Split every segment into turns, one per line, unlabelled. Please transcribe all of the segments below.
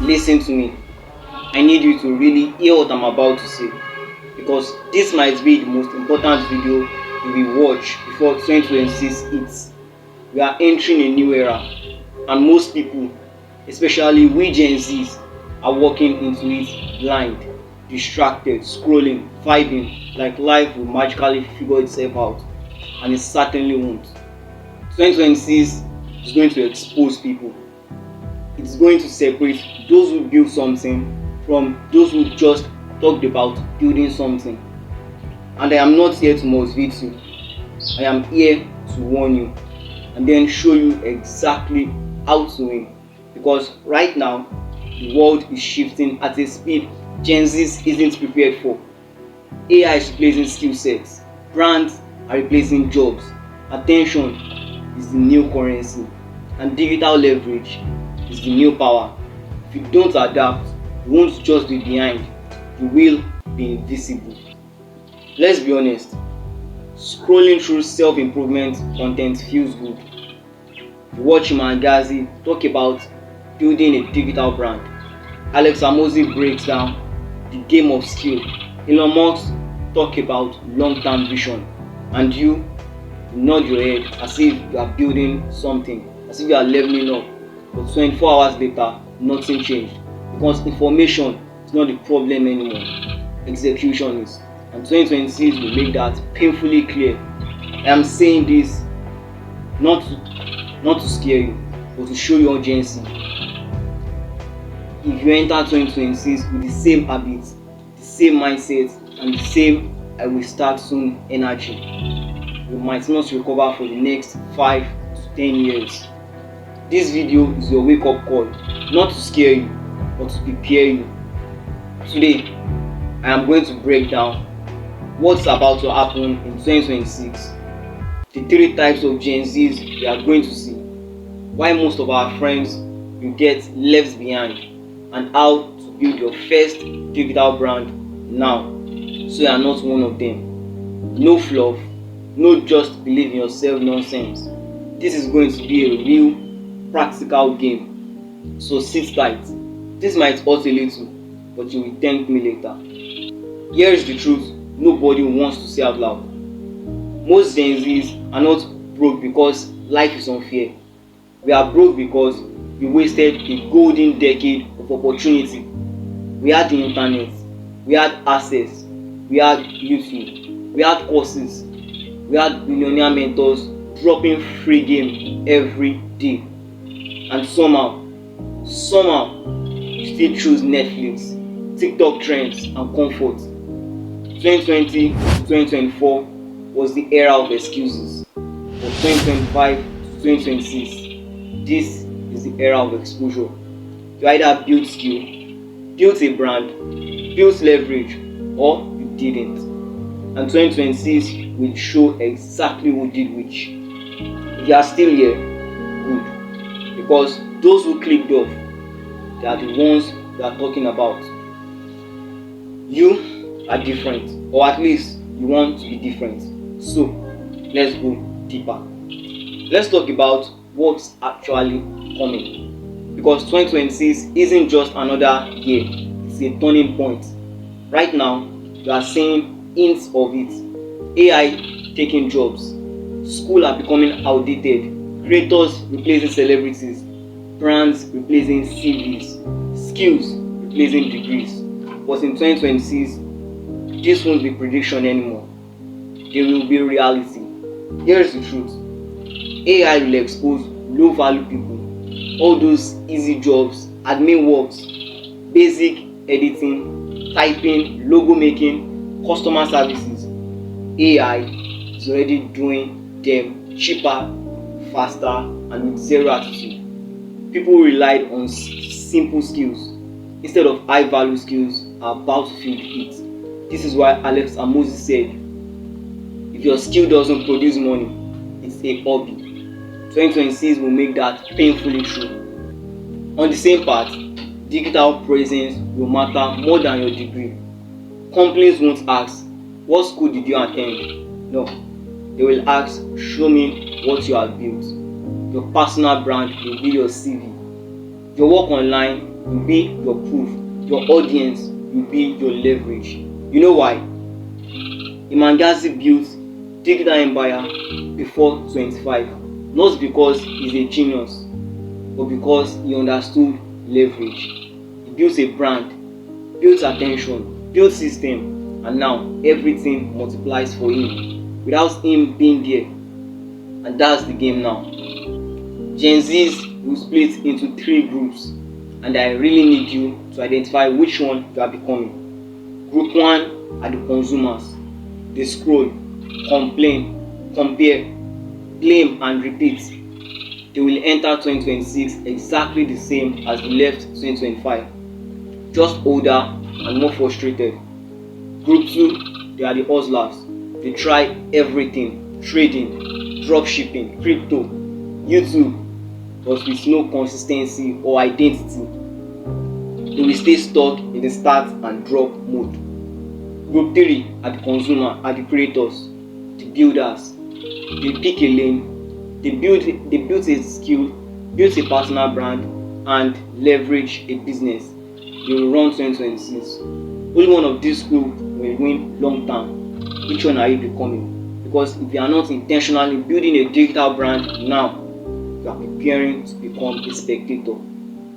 listen to me. I need you to really hear what I'm about to say, because this might be the most important video you will watch before 2026 hits. We are entering a new era, and most people, especially we Gen Zs, are walking into it blind, distracted, scrolling, vibing like life will magically figure itself out, and it certainly won't. 2026 is going to expose people. It's going to separate those who build something from those who just talked about building something. And I am not here to motivate you. I am here to warn you and then show you exactly how to win. Because right now, the world is shifting at a speed Gen Z isn't prepared for. AI is replacing skill sets. Brands are replacing jobs. Attention is the new currency. And digital leverage is the new power. If you don't adapt, you won't just be behind. You will be invisible. Let's be honest. Scrolling through self-improvement content feels good. You watch Iman Gadzhi talk about building a digital brand. Hormozi breaks down the game of skill. Elon Musk talk about long-term vision. And you nod your head as if you are building something, as if you are leveling up. But 24 hours later, nothing changed. Because information is not the problem anymore. Execution is. And 2026 will make that painfully clear. I am saying this not to scare you, but to show you urgency. If you enter 2026 with the same habits, the same mindset, and the same "I will start soon" energy, you might not recover for the next 5 to 10 years. This video is your wake-up call, not to scare you, but to prepare you. Today, I am going to break down what's about to happen in 2026, the 3 types of Gen Zs we are going to see, why most of our friends will get left behind, and how to build your first digital brand now, so you are not one of them. No fluff, no just believe in yourself nonsense. This is going to be a real practical game, so sit tight. This might hurt a little, but you will thank me later. Here is the truth nobody wants to say out loud. Most Gen Zs are not broke because life is unfair. We are broke because we wasted a golden decade of opportunity. We had the internet, we had access, we had YouTube, we had courses, we had billionaire mentors dropping free game every day. And somehow, you still choose Netflix, TikTok trends, and comfort. 2020 to 2024 was the era of excuses. For 2025 to 2026, this is the era of exposure. You either built skill, built a brand, built leverage, or you didn't. And 2026 will show exactly who did which. If you are still here, good. Because those who clicked off, they are the ones we are talking about. You are different, or at least you want to be different. So let's go deeper. Let's talk about what's actually coming, because 2026 isn't just another year, it's a turning point. Right now you are seeing hints of it. AI taking jobs, schools are becoming outdated, creators replacing celebrities, brands replacing CVs, skills replacing degrees. But in 2026, this won't be prediction anymore. They will be reality. Here's the truth. AI will expose low value people, all those easy jobs, admin works, basic editing, typing, logo making, customer services. AI is already doing them cheaper, faster, and with zero attitude. People relied on simple skills instead of high value skills are about to feel the heat. This is why Hormozi said, if your skill doesn't produce money, it's a hobby. 2026 will make that painfully true. On the same part, digital presence will matter more than your degree. Companies won't ask, what school did you attend? No, they will ask, show me what you have built. Your personal brand will be your CV. Your work online will be your proof. Your audience will be your leverage. You know why? Iman Gadzhi built digital empire before 25, not because he's a genius, but because he understood leverage. He built a brand, built attention, built system, and now everything multiplies for him without him being there. And that's the game now. Gen Zs will split into 3 groups, and I really need you to identify which one you are becoming. Group 1 are the consumers. They scroll, complain, compare, blame and repeat. They will enter 2026 exactly the same as they left 2025, just older and more frustrated. Group 2, they are the hustlers. They try everything: trading, drop shipping, crypto, YouTube, but with no consistency or identity. They will stay stuck in the start and drop mode. Group 3 are the consumer, are the creators, the builders. They pick a lane, they build a skill, build a personal brand, and leverage a business. They will run 2026. Only one of these groups will win long term. Which one are you becoming? Because if you are not intentionally building a digital brand now, you are preparing to become a spectator.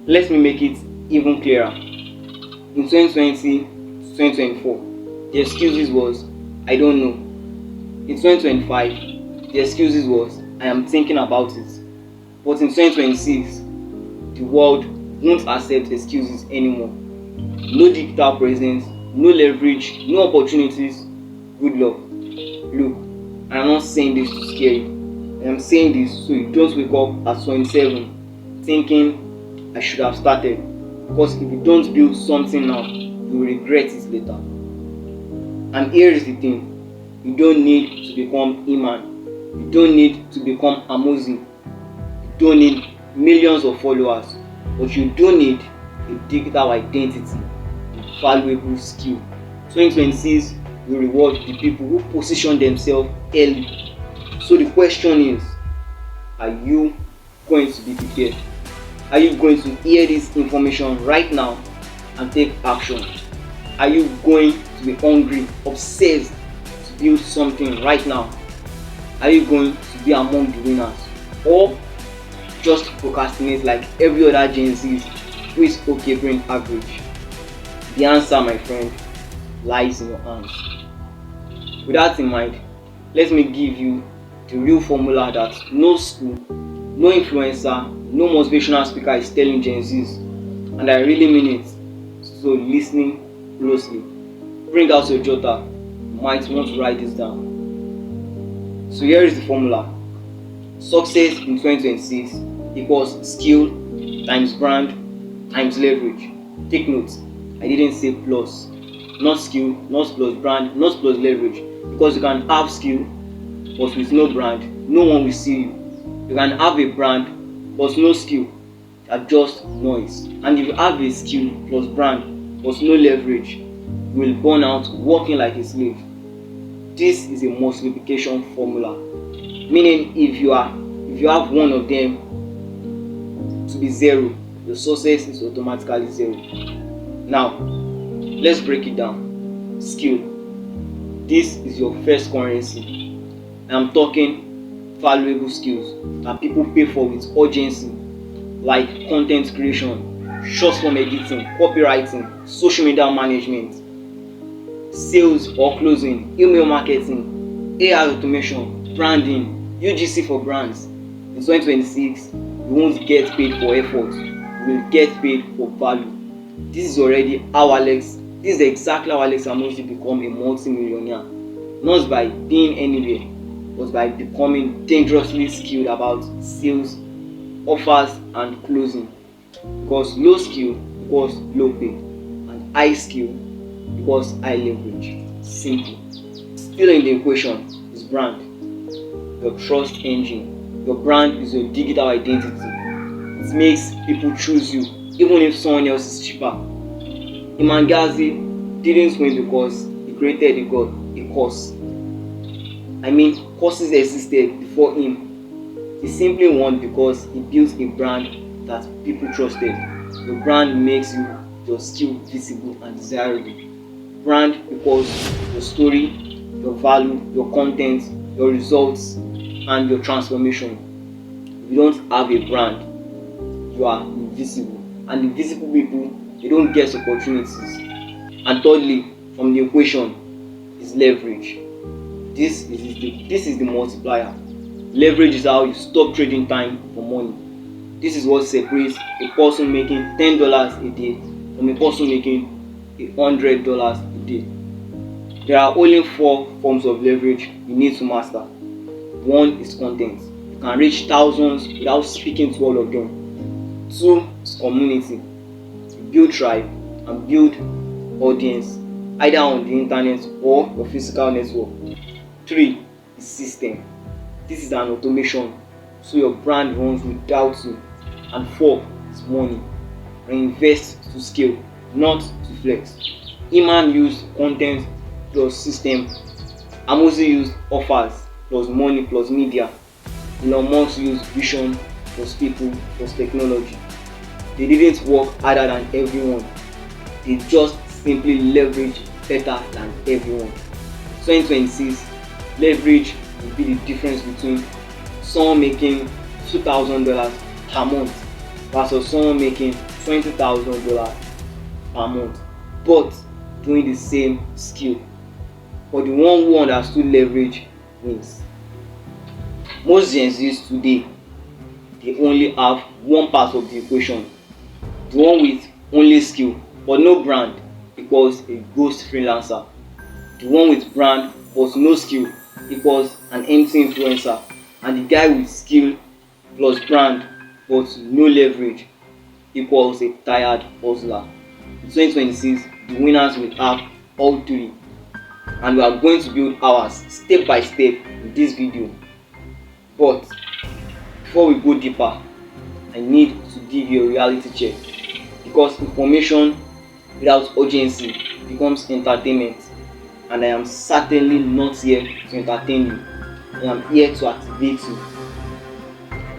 Let me make it even clearer. In 2020 to 2024, the excuses was, I don't know. In 2025, the excuses was, I am thinking about it. But in 2026, the world won't accept excuses anymore. No digital presence, no leverage, no opportunities. Good luck. Look, I am not saying this to scare you. I am saying this so you don't wake up at 27 thinking I should have started. Because if you don't build something now, you will regret it later. And here is the thing. You don't need to become Iman. You don't need to become Hormozi. You don't need millions of followers. But you do need a digital identity, a valuable skill. 2026 will reward the people who position themselves early. So the question is, are you going to be prepared? Are you going to hear this information right now and take action? Are you going to be hungry, obsessed to build something right now? Are you going to be among the winners, or just procrastinate like every other Gen Z who is okay being average? The answer, my friend, lies in your hands. With that in mind, let me give you the real formula that no school, no influencer, no motivational speaker is telling Gen Zs, and I really mean it. So listening closely. Bring out your jotter. You might want to write this down. So here is the formula. Success in 2026 equals skill times brand times leverage. Take note, I didn't say plus. Not skill, not plus brand, not plus leverage. Because you can have skill, but with no brand, no one will see you. You can have a brand, but no skill, that's just noise. And if you have a skill plus brand, but no leverage, you will burn out working like a slave. This is a multiplication formula. Meaning if you have one of them to be 0, your success is automatically 0. Now, let's break it down. Skill. This is your first currency. I'm talking valuable skills that people pay for with urgency, like content creation, short form editing, copywriting, social media management, sales or closing, email marketing, AI automation, branding, UGC for brands. In 2026, you won't get paid for effort, you will get paid for value. This is already how this is exactly how Alex Hormozi become a multi-millionaire. Not by being anywhere, but by becoming dangerously skilled about sales, offers, and closing. Because low skill equals low pay, and high skill equals high leverage. Simple. Still in the equation is brand, your trust engine. Your brand is your digital identity. It makes people choose you, even if someone else is cheaper. Iman Gadzhi didn't win because he created a course. I mean, courses existed before him. He simply won because he built a brand that people trusted. your brand makes your skill visible and desirable. Brand equals your story, your value, your content, your results, and your transformation. If you don't have a brand, you are invisible, and invisible people, they don't get opportunities. And thirdly, from the equation is leverage. This is the multiplier. Leverage is how you stop trading time for money. This is what separates a person making $10 a day from a person making $100 a day. There are only 4 forms of leverage you need to master. One is content. You can reach thousands without speaking to all of them. 2 is community. You build tribe and build audience either on the internet or your physical network. 3 is system. This is an automation, so your brand runs without you. And 4 is money. Reinvest to scale, not to flex. Iman used content plus system. Hormozi used offers plus money plus media. Elon Musk used vision plus people plus technology. They didn't work harder than everyone. They just simply leverage better than everyone. 2026, leverage will be the difference between someone making $2,000 per month versus someone making $20,000 per month, but doing the same skill. But the one who understood leverage wins. Most Gen Zs today, they only have one part of the equation. The one with only skill but no brand equals a ghost freelancer. The one with brand but no skill equals an empty influencer. And the guy with skill plus brand but no leverage equals a tired hustler. In 2026, the winners will have all 3. And we are going to build ours step by step in this video. But before we go deeper, I need to give you a reality check, because information without urgency becomes entertainment, and I am certainly not here to entertain you. I am here to activate you.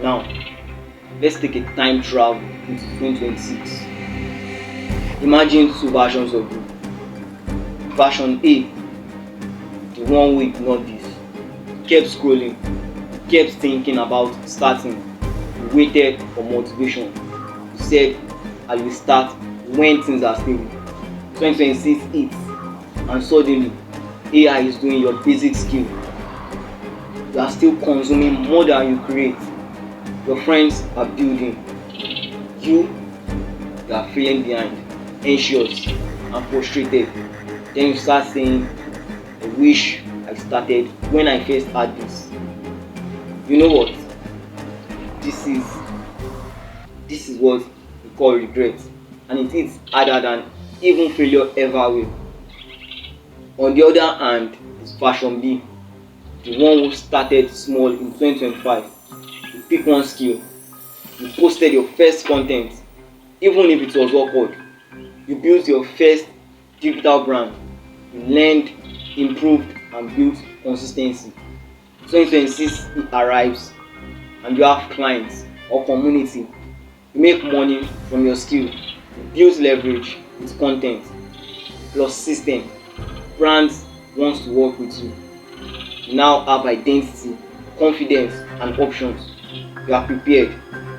Now, let's take a time travel into 2026. Imagine 2 versions of you. Version A, the one who ignored this, kept scrolling, kept thinking about starting, you waited for motivation. You said, I will start when things are stable. 2026 hits, and suddenly AI is doing your basic skill. You are still consuming more than you create. Your friends are building. You are feeling behind, anxious and frustrated. Then you start saying, I wish I started when I first had this. You know what? This is what we call regret, and it is harder than even failure ever will. On the other hand is version B, the one who started small in 2025. You pick one skill, you posted your first content, even if it was awkward. You built your first digital brand, you learned, improved, and built consistency. 2026 it arrives, and you have clients or community. You make money from your skill. You build leverage with content plus system. Brands wants to work with you. You now have identity, confidence, and options. You are prepared,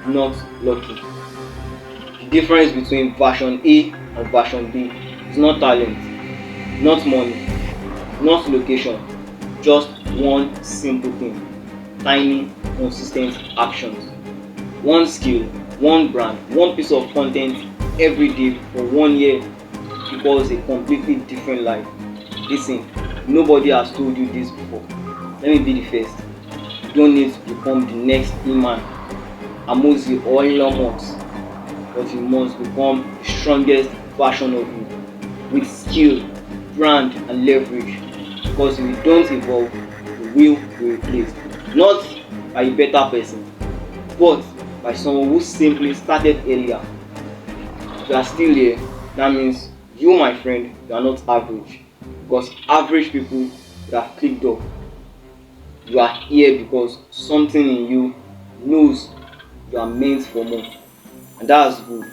not lucky. The difference between version A and version B is not talent, not money, not location, just one simple thing: tiny, consistent actions. One skill, one brand, one piece of content every day for 1 year equals a completely different life. Listen, nobody has told you this before. Let me be the first. You don't need to become the next Iman, Hormozi, or Elon Musk, but you must become the strongest version of you with skill, brand, and leverage. Because if you don't evolve, you will be replaced, not by a better person, but by someone who simply started earlier. If you are still here, that means you, my friend, you are not average, because average people would have clicked off. You are here because something in you knows you are meant for more, and that's good.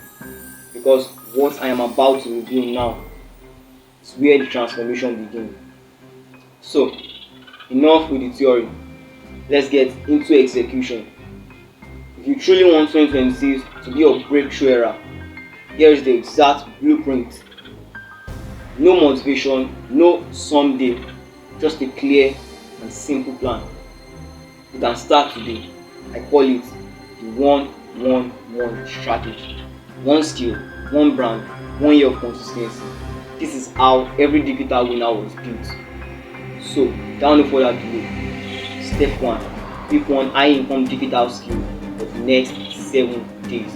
because what I am about to reveal now is where the transformation begins. So, enough with the theory. Let's get into execution. If you truly want 2026 to be your breakthrough era, here is the exact blueprint. No motivation, no someday, just a clear and simple plan. You can start today. I call it the 1-1-1 strategy. One skill, one brand, 1 year of consistency. This is how every digital winner was built. So, without no further delay, step 1, pick one high income digital skill for the next 7 days.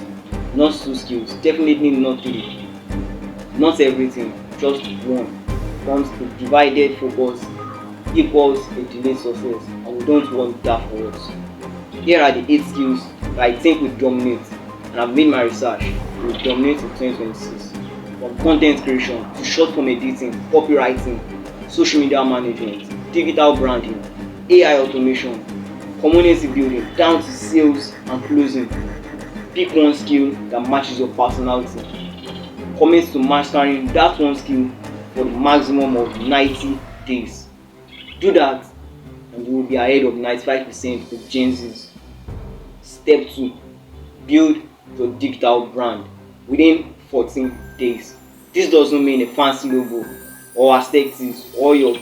Not 2 skills, definitely not 3. Not everything, just one. Once a divided focus equals a delayed success, and we don't want that for us. Here are the 8 skills that I think will dominate, and I've made my research, will dominate in 2026. From content creation to short form editing, copywriting, social media management, digital branding, AI automation, community building, down to sales and closing. Pick one skill that matches your personality. Commit to mastering that one skill for the maximum of 90 days. Do that and you will be ahead of 95% with Gen Zs. Step 2. Build your digital brand within 14 days. This doesn't mean a fancy logo or aesthetics or your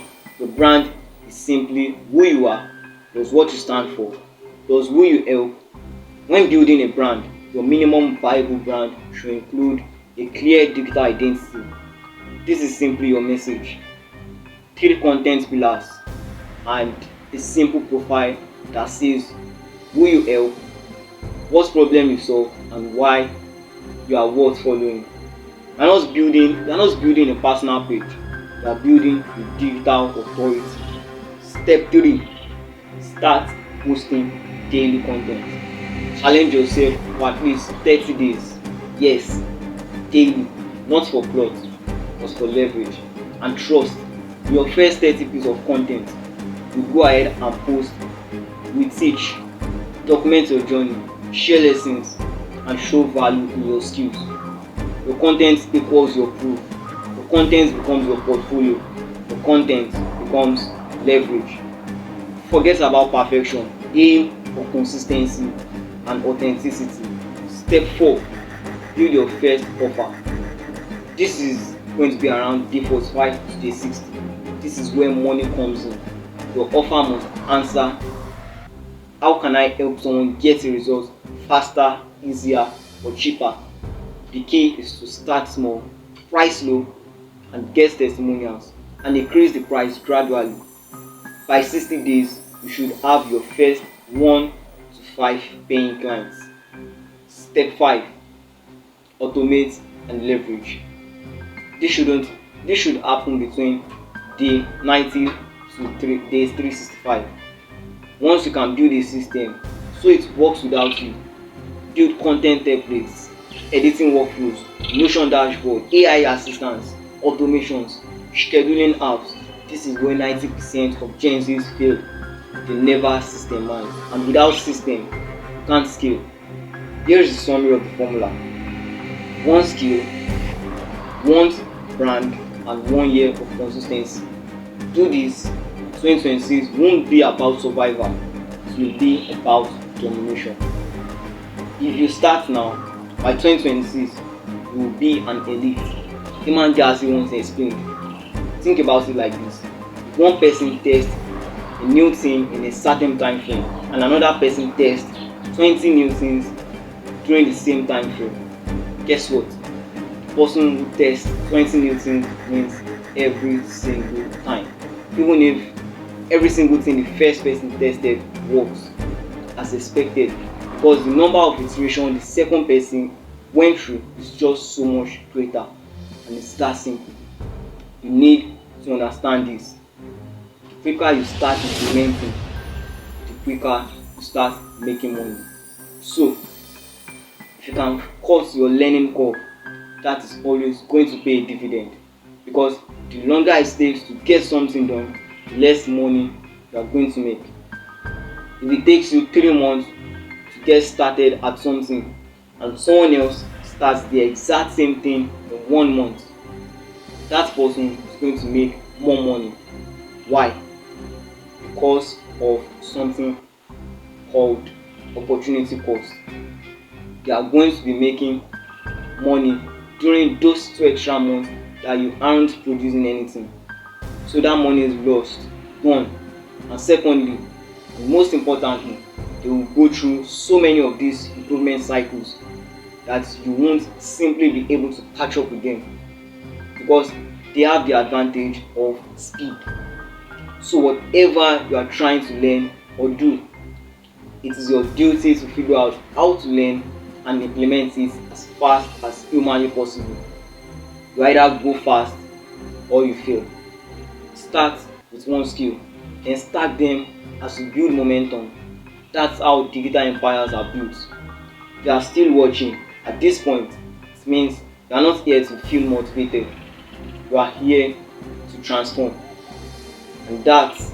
brand is simply who you are, plus what you stand for, plus who you help. When building a brand, your minimum viable brand should include a clear digital identity. This is simply your message, 3 content pillars, and a simple profile that says who you help, what problem you solve, and why you are worth following. You are not building a personal page, you are building a digital authority. Step 3. Start posting daily content. Challenge yourself for at least 30 days. Yes, daily, not for plot, but for leverage. And trust, your first 30 pieces of content, you go ahead and post. We teach, document your journey, share lessons, and show value in your skills. Your content equals your proof. Your content becomes your portfolio. Your content becomes leverage. Forget about perfection. Aim for consistency and authenticity. Step 4. Build your first offer. This is going to be around day 45 to day 60. This is where money comes in. Your offer must answer, how can I help someone get a result faster, easier, or cheaper? The key is to start small, price low, and get testimonials, and increase the price gradually. By 60 days, you should have your first 1 to 5 paying clients. Step 5. Automate and leverage. This should happen between day 90 to days 365. Once you can build a system so it works without you, build content templates, editing workflows, Notion dashboard, AI assistants, automations, scheduling apps. This is where 90% of Gen Zs fail. They never systemize, and without system, you can't scale. Here is the summary of the formula: 1 skill, 1 brand, and 1 year of consistency. Do this. 2026 won't be about survival, it will be about domination. If you start now, by 2026 you will be an elite. Iman Gadzhi once explained. Think about it like this: if one person tests a new thing in a certain time frame and another person tests 20 new things during the same time frame, guess what? The person who tests 20 new things wins every single time, even if every single thing the first person tested works as expected, because the number of iterations the second person went through is just so much greater, and it's that simple. You need to understand this. The quicker you start implementing, the quicker you start making money. So, if you can cut your learning curve, that is always going to pay a dividend, because the longer it takes to get something done, the less money you are going to make. If it takes you 3 months to get started at something and someone else is starts the exact same thing in 1 month, that person is going to make more money. Why? Because of something called opportunity cost. They are going to be making money during those 2 extra months that you aren't producing anything. So that money is lost, gone. And secondly, and most importantly, they will go through so many of these improvement cycles that you won't simply be able to catch up with them, because they have the advantage of speed. So whatever you are trying to learn or do, it is your duty to figure out how to learn and implement it as fast as humanly possible. You either go fast or you fail. Start with one skill, then stack them as you build momentum. That's how digital empires are built. If you are still watching at this point, it means you are not here to feel motivated. You are here to transform. And that's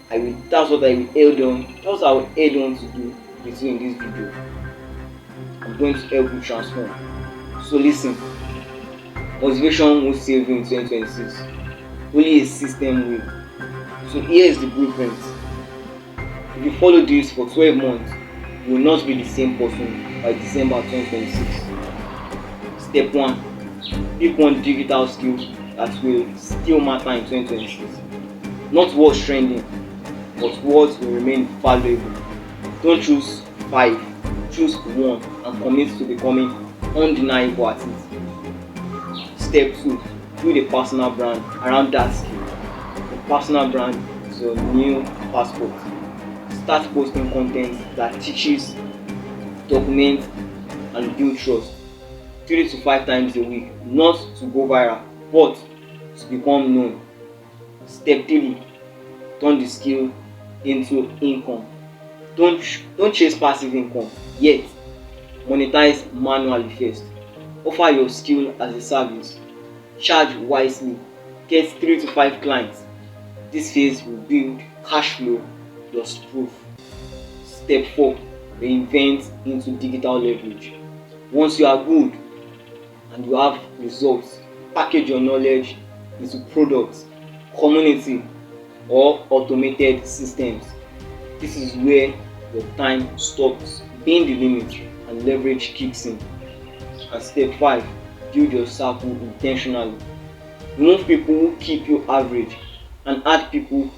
what I will head on. That's what I will head on to do with you in this video. I'm going to help you transform. So listen, motivation won't save you in 2026. Only a system will. So here is the blueprint. If you follow this for 12 months, you will not be the same person by December 2026. Step 1. Pick one digital skill that will still matter in 2026. Not what's trending, but what will remain valuable. Don't choose 5, choose 1 and commit to becoming undeniable at it. Step 2. Build a personal brand around that skill. The personal brand is your new passport. Start posting content that teaches, documents, and build trust 3 to 5 times a week, not to go viral, but to become known. Step 3. Turn the skill into income. Don't chase passive income yet. Monetize manually first. Offer your skill as a service. Charge wisely. Get 3 to 5 clients. This phase will build cash flow plus proof. Step 4. Reinvent into digital leverage. Once you are good and you have results, package your knowledge into products, community, or automated systems. This is where your time stops being the limit and leverage kicks in. And step 5. Build your circle intentionally. Remove people who keep you average and add people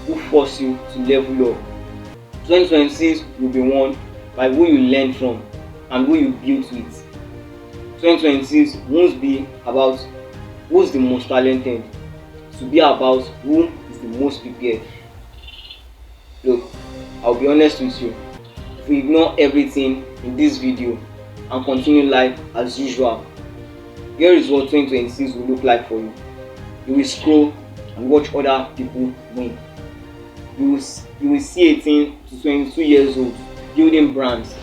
who force you to level up. 2026 will be won by who you learn from and who you build with. 2026 won't be about who's the most talented. It will be about who is the most prepared. Look, I'll be honest with you. If we ignore everything in this video and continue life as usual, here is what 2026 will look like for you. You will scroll and watch other people win. You will see 18 to 22 years old building brands,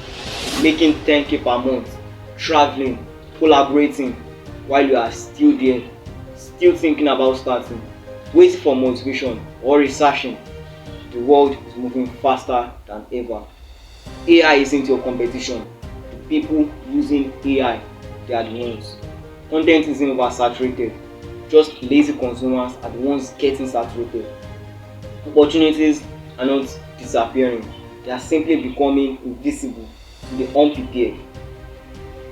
making 10K per month, traveling, collaborating, while you are still there, still thinking about starting, waiting for motivation or researching. The world is moving faster than ever. AI isn't your competition. The people using AI, they are the ones. Content isn't oversaturated. Just lazy consumers are the ones getting saturated. Opportunities are not disappearing. They are simply becoming invisible to the unprepared.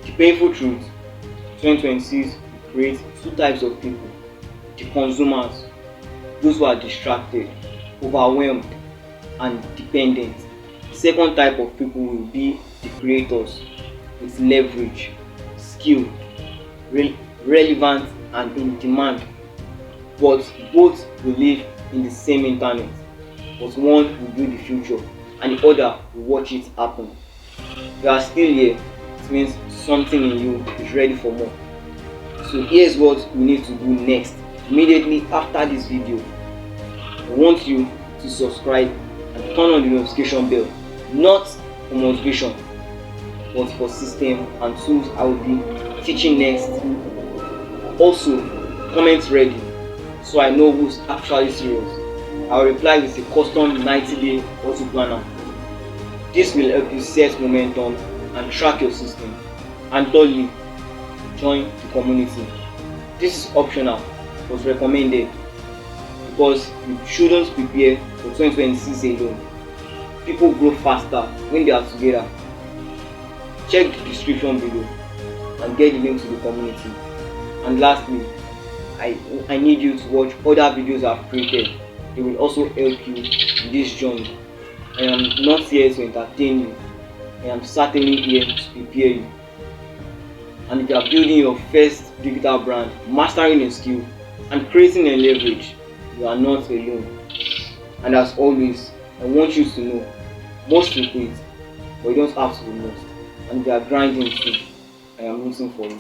The painful truth, 2026 will create 2 types of people. The consumers, those who are distracted, overwhelmed, and dependent. The second type of people will be the creators with leverage, skill, relevant, and in demand. But both will live in the same internet. But one will build the future and the other will watch it happen. If you are still here, it means something in you is ready for more. So here's what you need to do next. Immediately after this video, I want you to subscribe and turn on the notification bell, not for motivation, but for system and tools I will be teaching next. Also, comment ready so I know who's actually serious. I'll reply with a custom 90-day auto planner. This will help you set momentum and track your system. And thirdly, join the community. This is optional but recommended because you shouldn't prepare for 2026 alone. People grow faster when they are together. Check the description below and get the link to the community. And lastly, I need you to watch other videos I've created. They will also help you in this journey. I am not here to entertain you. I am certainly here to prepare you. And if you are building your first digital brand, mastering a skill, and creating a leverage, you are not alone. And as always, I want you to know, most will quit, but you don't have to be lost. And if you are grinding too, I am rooting for you.